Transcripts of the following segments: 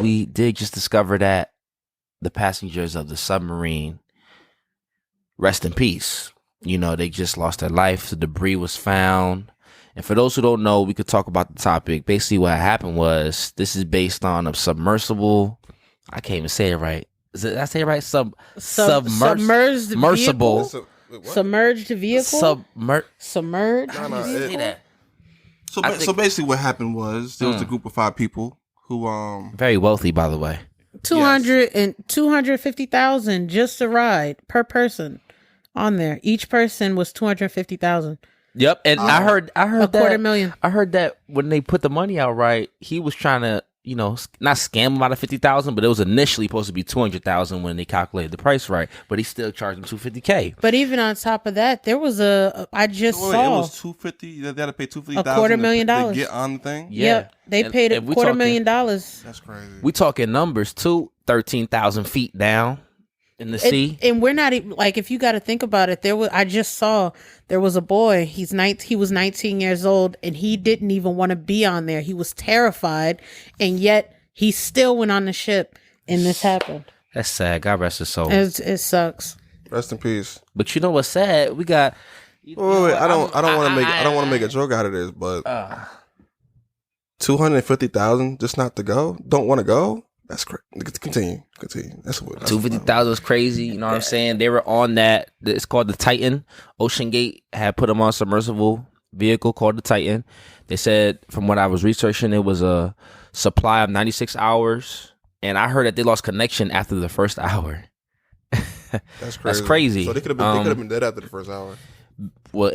we did just discover that the passengers of the submarine, rest in peace. They just lost their life. The debris was found. And for those who don't know, we could talk about the topic. Basically, what happened was, this is based on a submersible. I can't even say it right. Did I say it right? Submerged vehicle? Submerged vehicle? Submerged? No. So basically what happened was, there was a group of 5 people who... Very wealthy, by the way. 250,000 just a ride per person on there. Each person was 250,000. Yep, and I heard a $250,000. I heard that when they put the money out, right, he was trying to, not scam him out of 50,000, but it was initially supposed to be 200,000 when they calculated the price right. But he still charged him $250K. But even on top of that, there was I just saw it was $250. They had to pay $250,000. $250,000 to get on the thing. Yeah, yep, they paid $250,000. That's crazy. We talking numbers too. 13,000 feet down in the sea, and we're not even, like, if you got to think about it. I just saw there was a boy. He was 19 years old, and he didn't even want to be on there. He was terrified, and yet he still went on the ship, and this happened. That's sad. God rest his soul. It sucks. Rest in peace. But you know what's sad? We got. Wait. I don't want to make a joke out of this, but 250,000 just not to go. Don't want to go. That's crazy. Continue. That's what. 250,000 is crazy. You know what I'm saying? They were on that. It's called the Titan. Ocean Gate had put them on a submersible vehicle called the Titan. They said, from what I was researching, it was a supply of 96 hours, and I heard that they lost connection after the first hour. That's crazy. So they could have been dead after the first hour. Well,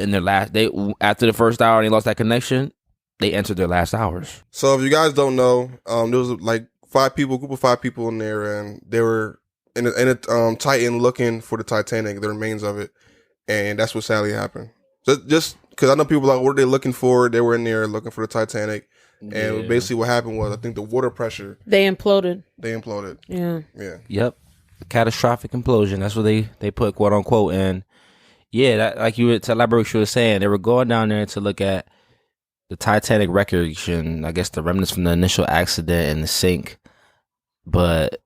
after the first hour, and they lost that connection, they entered their last hours. So if you guys don't know, there was like group of 5 people in there, and they were in a Titan looking for the Titanic, the remains of it, and that's what sadly happened. Just because I know people are like, what are they looking for? They were in there looking for the Titanic, and basically what happened was, I think the water pressure. They imploded. Yeah. Yep. Catastrophic implosion. That's what they put, quote unquote. And yeah, that, like you were, to elaborate what you were saying, they were going down there to look at the Titanic wreckage and I guess the remnants from the initial accident and the sink. But,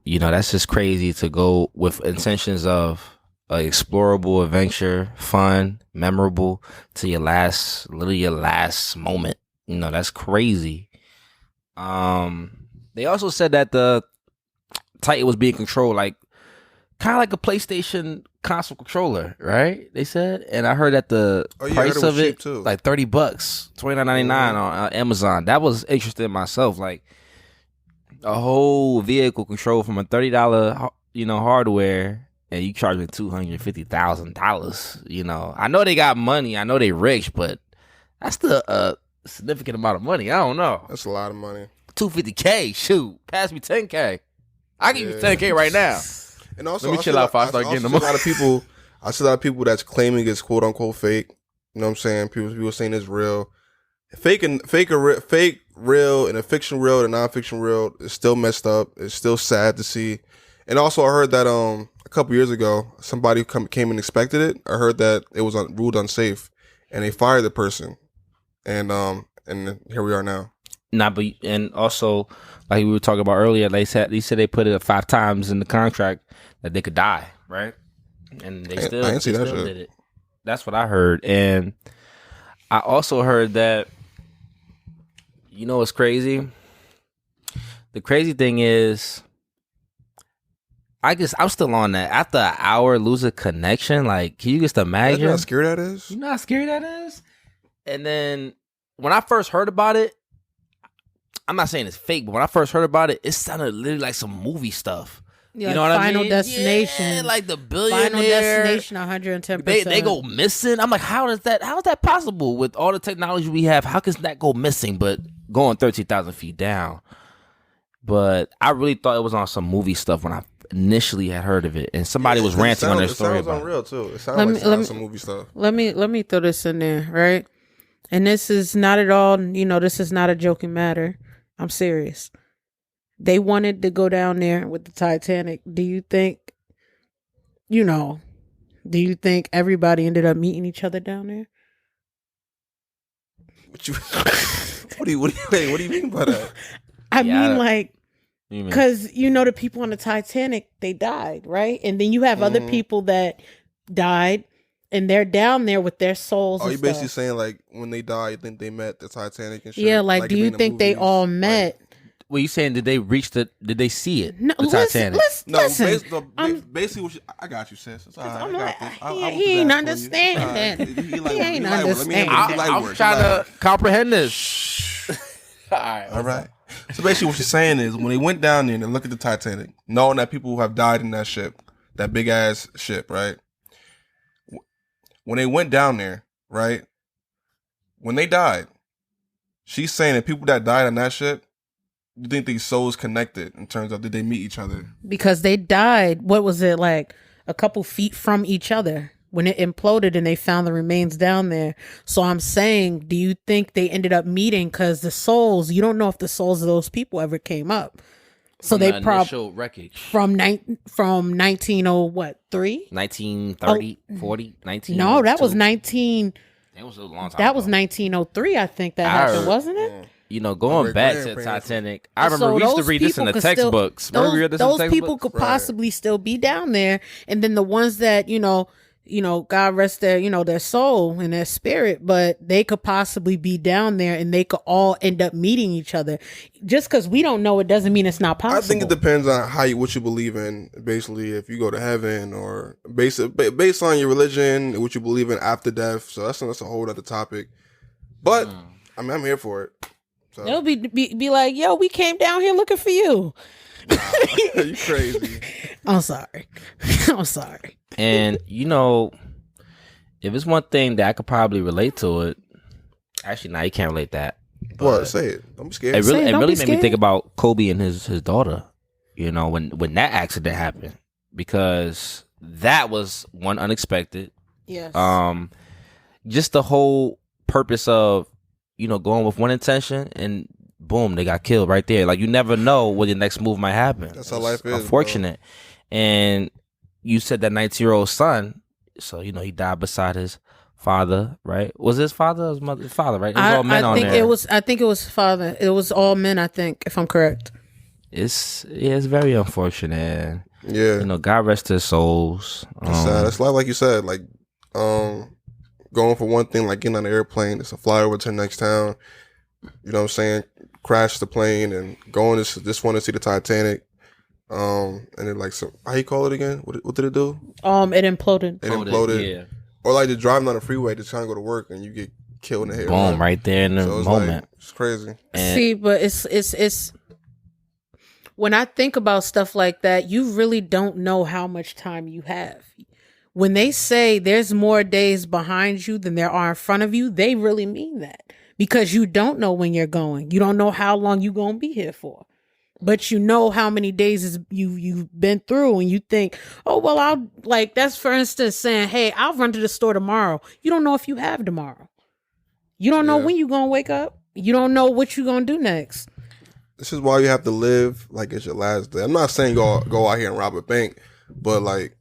that's just crazy to go with intentions of an explorable adventure, fun, memorable, to your last moment. That's crazy. They also said that the Titan was being controlled kind of like a PlayStation console controller, right? They said, and I heard that the price of it, like $30, $29.99 on Amazon. That was interesting myself, like a whole vehicle control from a $30, hardware, and you charging $250,000. I know they got money, I know they rich, but that's the significant amount of money. I don't know. That's a lot of money. $250K, shoot, pass me $10K. I give you $10K right now. And also, let me chill out before I start getting them. I see a lot of people that's claiming it's quote unquote fake. You know what I'm saying? People saying it's real. Fake, real, and a fiction real, and a non-fiction real is still messed up. It's still sad to see. And also, I heard that a couple years ago, somebody came and inspected it. I heard that it was ruled unsafe, and they fired the person. And here we are now. And also, like we were talking about earlier, they said they put it 5 times in the contract that they could die, right? And they still did it. That's what I heard. And I also heard that, what's crazy? The crazy thing is, I guess I'm still on that. After an hour, lose a connection. Like, can you just imagine? You know how scary that is? You know how scary that is? And then when I first heard about it, I'm not saying it's fake, but when I first heard about it, it sounded literally like some movie stuff. Yeah, you know what I mean? Final Destination. Yeah, like the billionaire. Final Destination, 110%. They go missing. I'm like, how is that possible with all the technology we have? How can that go missing, but going 13,000 feet down? But I really thought it was on some movie stuff when I initially had heard of it, and somebody was ranting on their story. It sounds unreal too. It sounds like some movie stuff. Let me throw this in there, right? And this is not at all, this is not a joking matter. I'm serious. They wanted to go down there with the Titanic. Do you think everybody ended up meeting each other down there? What do you mean by that? I mean, like, Because you know the people on the Titanic, they died, right? And then you have other people that died, and they're down there with their souls. Oh, and you stuff. basically saying like when they died, you think they met the Titanic and shit? Yeah, like do you think they all met? Well, you saying did they see it? No, the Titanic. Listen. Basically, I got you, sis. It's all right. I'm I like, got this. he ain't understanding. He ain't understanding. I'm trying to comprehend this. All right. So basically, what she's saying is when they went down there and they look at the Titanic, knowing that people have died in that ship, that big ass ship, right? When they went down there, right? When they died, she's saying that people that died on that ship, you think these souls connected in terms of did they meet each other? Because they died, what was it, like a couple feet from each other when it imploded and they found the remains down there. So I'm saying, do you think they ended up meeting? Because the souls, you don't know if the souls of those people ever came up. So they probably wreckage from 1903, 1930, 40, 19. No, that was 19. It was a long time. That was ago. 1903. I think that happened, wasn't it? You know, going back to the Titanic, I remember we used to read this in the textbooks. Those people could possibly still be down there, and then the ones that you know, God rest their, their soul and their spirit, but they could possibly be down there, and they could all end up meeting each other. Just because we don't know, it doesn't mean it's not possible. I think it depends on what you believe in. Basically, if you go to heaven, or based on your religion, what you believe in after death. So that's a whole other topic. But I mean, I'm here for it. So. They'll be like, yo, we came down here looking for you. You crazy. I'm sorry. I'm sorry. And if it's one thing that I could probably relate to it, actually, you can't relate that. What? Say it. I'm scared. It really made me think about Kobe and his daughter. When that accident happened, because that was one unexpected. Yes. Just the whole purpose of going with one intention and boom, they got killed right there. Like you never know what your next move might happen. That's how life is. Unfortunate. Bro. And you said that 19-year-old son, so he died beside his father, right? Was his father or his mother? His father, right? It was all men on there. I think it was father. It was all men, I think, if I'm correct. It's very unfortunate. Yeah. God rest their souls. It's sad. It's like you said, like going for one thing, like getting on an airplane, it's a flyover to the next town. You know what I'm saying? Crash the plane and going to just want to see the Titanic. And then like, so how you call it again? What did it do? It imploded. It imploded. Yeah. Or like just driving on the freeway, just trying to go to work, and you get killed in the head. Boom! Right there in the moment. It's crazy. See, but it's when I think about stuff like that, you really don't know how much time you have. When they say there's more days behind you than there are in front of you, they really mean that. Because you don't know when you're going. You don't know how long you're going to be here for. But you know how many days you've been through, and you think, oh, well, that's for instance saying, hey, I'll run to the store tomorrow. You don't know if you have tomorrow. You don't know when you're going to wake up. You don't know what you're going to do next. This is why you have to live like it's your last day. I'm not saying go out here and rob a bank, but like,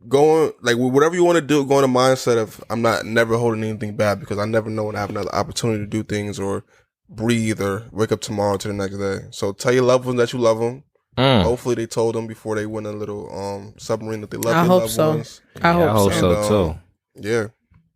going like whatever you want to do, go in a mindset of I'm not never holding anything back because I never know when I have another opportunity to do things or breathe or wake up tomorrow to the next day. So tell your loved ones that you love them. Hopefully they told them before they went in a little submarine that they love their loved ones. I hope so too. Yeah.